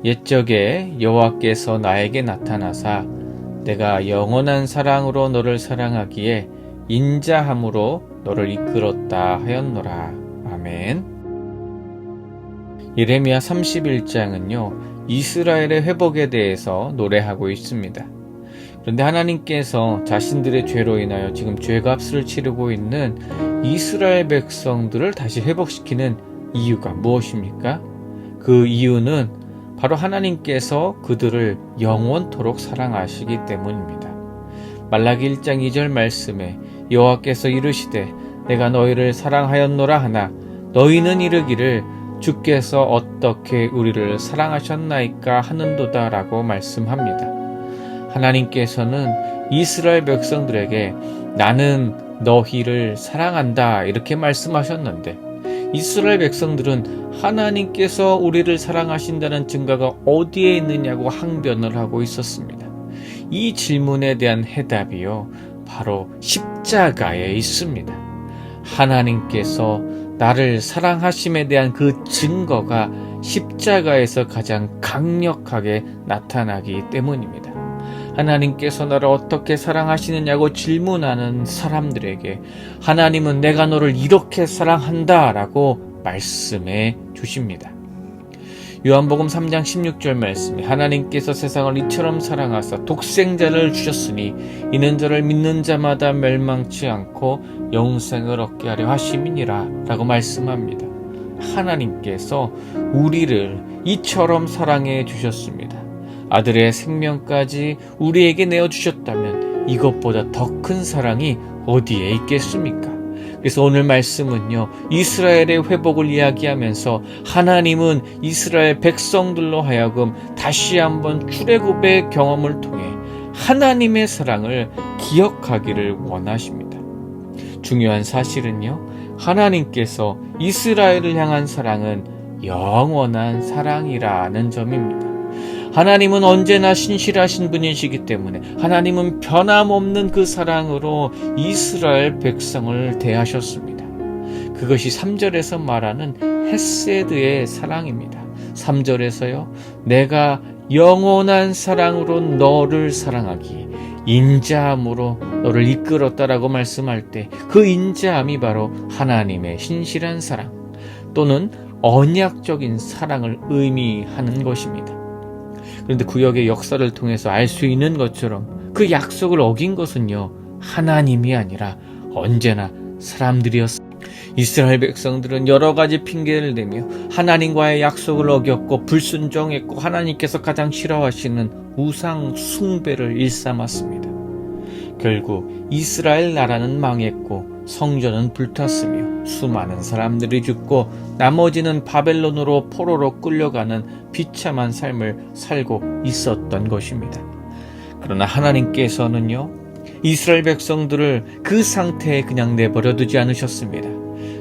옛적에 여호와께서 나에게 나타나사 내가 영원한 사랑으로 너를 사랑하기에 인자함으로 너를 이끌었다 하였노라. 아멘. 예레미야 31장은요, 이스라엘의 회복에 대해서 노래하고 있습니다. 그런데 하나님께서 자신들의 죄로 인하여 지금 죄값을 치르고 있는 이스라엘 백성들을 다시 회복시키는 이유가 무엇입니까? 그 이유는 바로 하나님께서 그들을 영원토록 사랑하시기 때문입니다. 말라기 1장 2절 말씀에 여호와께서 이르시되 내가 너희를 사랑하였노라 하나 너희는 이르기를 주께서 어떻게 우리를 사랑하셨나이까 하는도다 라고 말씀합니다. 하나님께서는 이스라엘 백성들에게 나는 너희를 사랑한다 이렇게 말씀하셨는데 이스라엘 백성들은 하나님께서 우리를 사랑하신다는 증거가 어디에 있느냐고 항변을 하고 있었습니다. 이 질문에 대한 해답이요, 바로 십자가에 있습니다. 하나님께서 나를 사랑하심에 대한 그 증거가 십자가에서 가장 강력하게 나타나기 때문입니다. 하나님께서 나를 어떻게 사랑하시느냐고 질문하는 사람들에게 하나님은 내가 너를 이렇게 사랑한다 라고 말씀해 주십니다. 요한복음 3장 16절 말씀에 하나님께서 세상을 이처럼 사랑하사 독생자를 주셨으니 이는 저를 믿는 자마다 멸망치 않고 영생을 얻게 하려 하심이니라 라고 말씀합니다. 하나님께서 우리를 이처럼 사랑해 주셨습니다. 아들의 생명까지 우리에게 내어주셨다면 이것보다 더 큰 사랑이 어디에 있겠습니까? 그래서 오늘 말씀은요, 이스라엘의 회복을 이야기하면서 하나님은 이스라엘 백성들로 하여금 다시 한번 출애굽의 경험을 통해 하나님의 사랑을 기억하기를 원하십니다. 중요한 사실은요, 하나님께서 이스라엘을 향한 사랑은 영원한 사랑이라는 점입니다. 하나님은 언제나 신실하신 분이시기 때문에 하나님은 변함없는 그 사랑으로 이스라엘 백성을 대하셨습니다. 그것이 3절에서 말하는 헤세드의 사랑입니다. 3절에서요, 내가 영원한 사랑으로 너를 사랑하기에 인자함으로 너를 이끌었다라고 말씀할 때 그 인자함이 바로 하나님의 신실한 사랑 또는 언약적인 사랑을 의미하는 것입니다. 그런데 구약의 역사를 통해서 알 수 있는 것처럼 그 약속을 어긴 것은요, 하나님이 아니라 언제나 사람들이었습니다. 이스라엘 백성들은 여러 가지 핑계를 대며 하나님과의 약속을 어겼고 불순종했고 하나님께서 가장 싫어하시는 우상 숭배를 일삼았습니다. 결국 이스라엘 나라는 망했고 성전은 불탔으며 수많은 사람들이 죽고 나머지는 바벨론으로 포로로 끌려가는 비참한 삶을 살고 있었던 것입니다. 그러나 하나님께서는요, 이스라엘 백성들을 그 상태에 그냥 내버려 두지 않으셨습니다.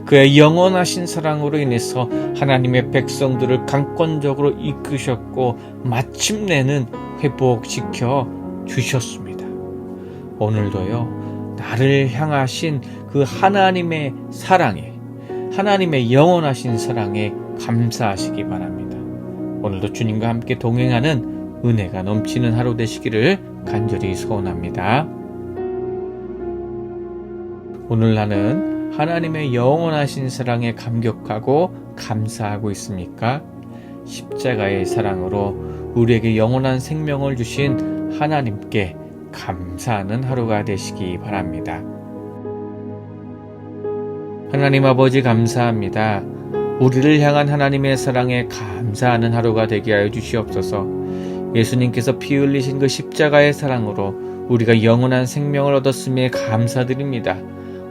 그의 영원하신 사랑으로 인해서 하나님의 백성들을 강권적으로 이끄셨고 마침내는 회복시켜 주셨습니다. 오늘도요, 나를 향하신 그 하나님의 사랑에, 하나님의 영원하신 사랑에 감사하시기 바랍니다. 오늘도 주님과 함께 동행하는 은혜가 넘치는 하루 되시기를 간절히 소원합니다. 오늘 나는 하나님의 영원하신 사랑에 감격하고 감사하고 있습니까? 십자가의 사랑으로 우리에게 영원한 생명을 주신 하나님께 감사하는 하루가 되시기 바랍니다. 하나님 아버지 감사합니다. 우리를 향한 하나님의 사랑에 감사하는 하루가 되게 하여 주시옵소서. 예수님께서 피 흘리신 그 십자가의 사랑으로 우리가 영원한 생명을 얻었음에 감사드립니다.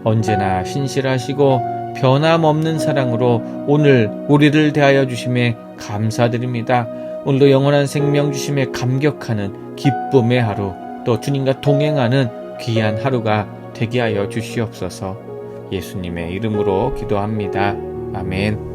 언제나 신실하시고 변함없는 사랑으로 오늘 우리를 대하여 주심에 감사드립니다. 오늘도 영원한 생명 주심에 감격하는 기쁨의 하루, 또 주님과 동행하는 귀한 하루가 되게 하여 주시옵소서. 예수님의 이름으로 기도합니다. 아멘.